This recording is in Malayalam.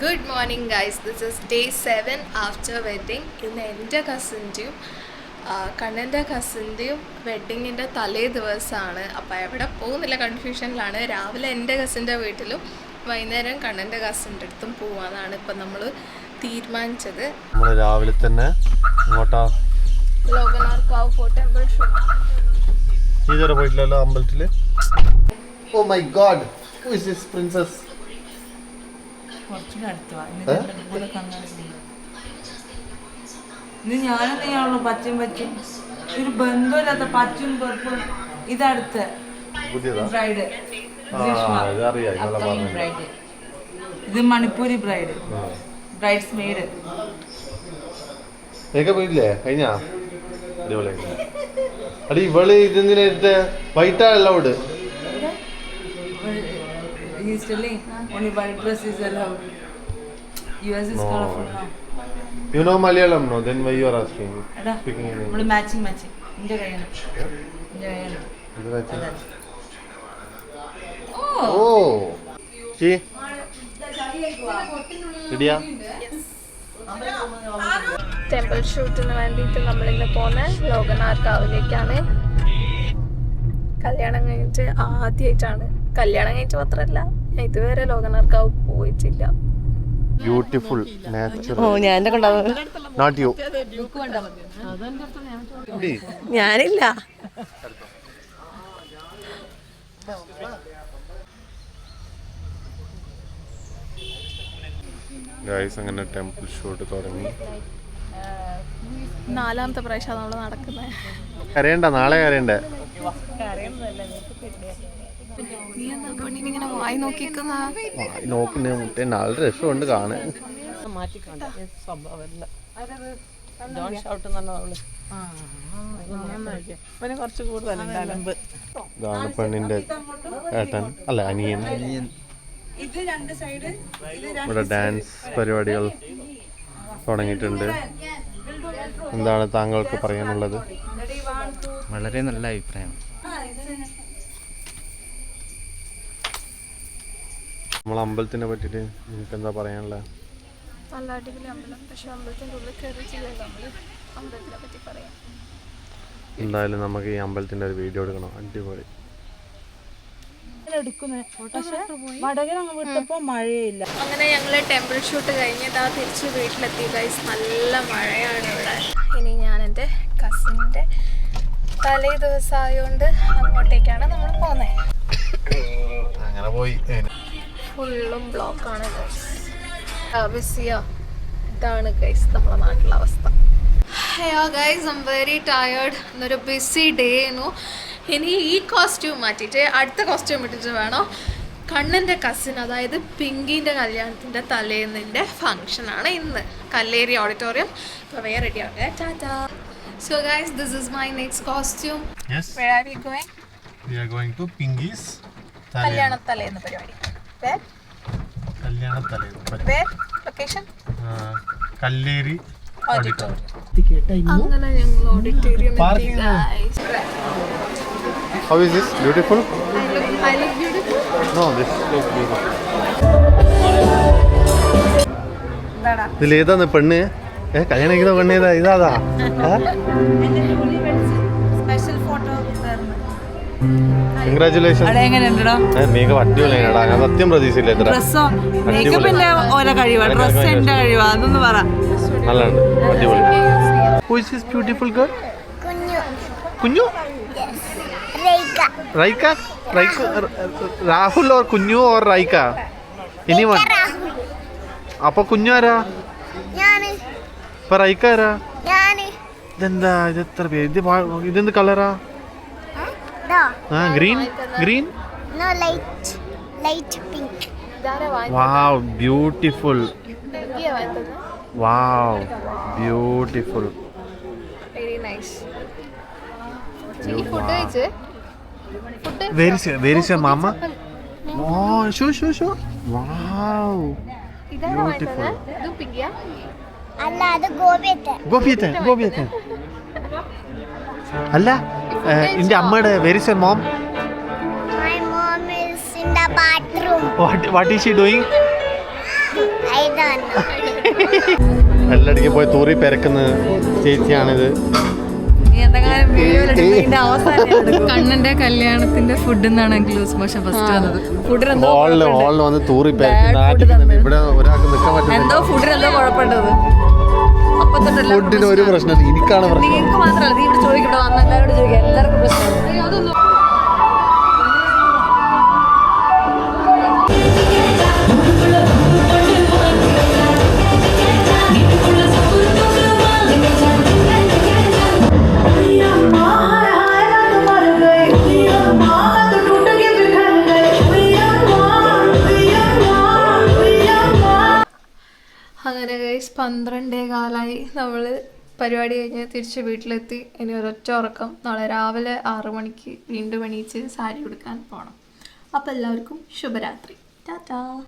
Good morning guys, this is day 7 after wedding. ഇന്ന് എൻ്റെ കസിൻ്റെയും കണ്ണൻ്റെ കസിൻ്റെയും വെഡ്ഡിങ്ങിൻ്റെ തലേ ദിവസമാണ്. അപ്പോൾ എവിടെ പോകുന്നില്ല, കൺഫ്യൂഷനിലാണ്. രാവിലെ എൻ്റെ കസിൻ്റെ വീട്ടിലും വൈകുന്നേരം കണ്ണൻ്റെ കസിൻ്റെ അടുത്തും പോവാന്നാണ് ഇപ്പം നമ്മൾ തീരുമാനിച്ചത്. നമ്മൾ രാവിലെ തന്നെ ലോകനാർക്കാവ് ഫോർട്ട് ടെമ്പിൾ ഇതുവരെ പോയിട്ടില്ലല്ലോ അമ്പലത്തിൽ. Oh my God, who is this princess? ഇത് ഞാനെന്നെയാണല്ലോ പച്ചയും പച്ചും ഒരു ബന്ധമില്ലാത്ത പച്ചും പെർപ്പും. ഇതടുത്ത് ബ്രൈഡ്, ഇത് മണിപ്പൂരി ബ്രൈഡ്, ബ്രൈഡ്സ് മെയ്ഡ്. പോയില്ലേ കഴിഞ്ഞാ? അടി ഇവള് ഇതെന്തിനാ വൈറ്റാ allowed? He's telling only white dress is allowed. US is colorful now. You know Malayalam, no? Then why you are asking? Speaking in English. Matching. Inja kayana. Oh. See? Ready? Temple ഷൂട്ടിന് വേണ്ടിയിട്ട് നമ്മളിന്ന് പോകുന്നത് ലോകനാർക്കാവിലേക്കാണ്. കല്യാണം കഴിഞ്ഞിട്ട് ആദ്യമായിട്ടാണ്. കല്യാണം കഴിഞ്ഞിട്ട് മാത്രമല്ല, ഞാൻ ഇതുവരെ ലോകനാർക്കാവ് പോയിട്ടില്ല. Beautiful natural. ഓ ഞാൻ എന്റെ കൊണ്ടാവും. Not you. ഞാനില്ല. ഗൈസ് അങ്ങനെ ടെമ്പിൾ ഷൂട്ട് തുടങ്ങി. 4ാമത്തെ പ്രാവശ്യം നമ്മൾ നടക്കുന്നത്. കരയണ്ട, നാളെ കരയണ്ടേ? ഇങ്ങനെ വായി നോക്കിക്കുന്ന മുട്ടേ നല്ല രസമുണ്ട് കാണാൻ. ഇതാണ് പെണ്ണിന്റെ ഏട്ടൻ, അല്ല അനിയൻ. ഇവിടെ ഡാൻസ് പരിപാടികൾ തുടങ്ങിയിട്ടുണ്ട്. എന്താണ് താങ്കൾക്ക് പറയാനുള്ളത്? വളരെ നല്ല അഭിപ്രായം. നമ്മൾ അമ്പലത്തിനെ പറ്റിയിട്ട് നിങ്ങൾക്ക് എന്താ പറയാനുള്ളത്? നല്ല അടിപൊളി അമ്പലം, പക്ഷെ അമ്പലത്തിൻ്റെ ഉള്ളിൽ കയറി ചെയ്യല്ല. നമ്മൾ അമ്പലത്തിനെ പറ്റി പറയാം. എന്തായാലും നമുക്ക് ഈ അമ്പലത്തിൻ്റെ ഒരു വീഡിയോ എടുക്കണം. അടിപൊളി. അങ്ങനെ ഞങ്ങൾ ടെമ്പിൾ ഷൂട്ട് കഴിഞ്ഞിട്ട് തിരിച്ച് വീട്ടിലെത്തി ഗൈസ്. നല്ല മഴയാണ് ഇവിടെ. ഇനി ഞാൻ എൻ്റെ കസിൻ്റെ തലേ ദിവസമായതുകൊണ്ട് അങ്ങോട്ടേക്കാണ് നമ്മൾ പോകുന്നത്. അങ്ങനെ പോയി ഫുള്ളും ബ്ലോക്കാണ് ഗൈസ്. ഇതാണ് ഗൈസ് നമ്മളെ നാട്ടിലെ അവസ്ഥ. ഹയോ guys, I am very tired. ഇന്നൊരു ബിസി ഡേ ആയിരുന്നു. ഇനി ഈ കോസ്റ്റ്യൂം മാറ്റിയിട്ട് അടുത്ത കോസ്റ്റ്യൂം ഇട്ടിട്ട് വേണം കണ്ണൻ്റെ കസിൻ, അതായത് പിങ്കിൻ്റെ കല്യാണത്തിൻ്റെ തലേന്നിൻ്റെ ഫങ്ഷനാണ് ഇന്ന്. കല്ലേരി ഓഡിറ്റോറിയം. അപ്പോൾ വേറെ റെഡി ആവട്ടെ. Tata. So guys, this is my next costume. Where are we going? We are going to Pingy's കല്യാണത്തലേന്ന് പരിപാടി. Where? Where? Location? Kalleri auditorium. അങ്ങനെ ഞങ്ങൾ ഓഡിറ്റോറിയം എത്തി guys. How is this? Beautiful? I look beautiful? No, this looks beautiful. ഇതിലേതാന്ന് പെണ്ണ്? കല്യാണം കഴിക്കുന്ന പെണ്ണ് ഏതാ? ഇതാ സ്പെഷ്യൽ ഫോട്ടോ. കൺഗ്രാറ്റുലേഷൻ. മേക്കപ്പ് അടിപൊളിയാണടാ. ഞാൻ സത്യം പ്രതീക്ഷയില്ല. മേക്കപ്പിന്റെ ഓരോ കഴിവാ, ഡ്രസ് എന്റെ കഴിവാ, അതൊന്ന് പറ. നല്ലുണ്ട്, അടിപൊളി. Who is this beautiful girl? കുഞ്ഞു? റൈക്ക? രാഹുൽ ഓർ കുഞ്ഞു ഓർ റൈക്ക? എനിവൺ? അപ്പൊ കുഞ്ഞു ആരാ? ഇപ്പൊ റൈക്ക ആരാ? ഇതെന്താ ഇതെത്ര പേര്? ഇതെന്ത് കളറാ? Green. No, light pink. Wow, beautiful. Wow, beautiful. Very nice. Food കഴിച്ച്. Where is your mama? Oh, show. Wow. ഇതാണ് വാങ്ങിച്ചത്. ഇത് പിങ്കിയാ? അല്ല, അത് ഗോപിയത്തെ. അല്ല, എന്റെ അമ്മയുടെ where is your mom? My mom is in the bathroom. What is she doing? I വെള്ളടിക്ക് പോയി തൂറി പെരക്കുന്ന ചേച്ചിയാണിത്. കണ്ണന്റെ കല്യാണത്തിന്റെ ഫുഡ് എന്നാണ് ഫസ്റ്റ് വന്നത്. ഹോളിൽ വന്ന് തൂറി പെരക്കുന്ന ഇവിടെ ഒരാൾക്ക് നിൽക്കാൻ പറ്റും. എന്തോ ഫുഡിന് എന്തോ കുഴപ്പമുണ്ടത്. ഫുഡിന് ഒരു പ്രശ്നം, എനിക്കാണ് പ്രശ്നം. നിങ്ങൾക്ക് മാത്രമല്ല, നീ ഇവിടെ ചോദിക്കും, ഇവിടെ വന്ന എല്ലാവരോടും ചോദിക്കാം, എല്ലാവർക്കും പ്രശ്നമാണ്. അങ്ങനെ ഗൈസ് 12:15 നമ്മൾ പരിപാടി കഴിഞ്ഞ് തിരിച്ച് വീട്ടിലെത്തി. ഇനി ഒരൊറ്റ ഉറക്കം. നാളെ രാവിലെ 6 മണിക്ക് വീണ്ടും എണീച്ച് സാരി ഉടുക്കാൻ പോകണം. അപ്പോൾ എല്ലാവർക്കും ശുഭരാത്രി. ടാറ്റാ.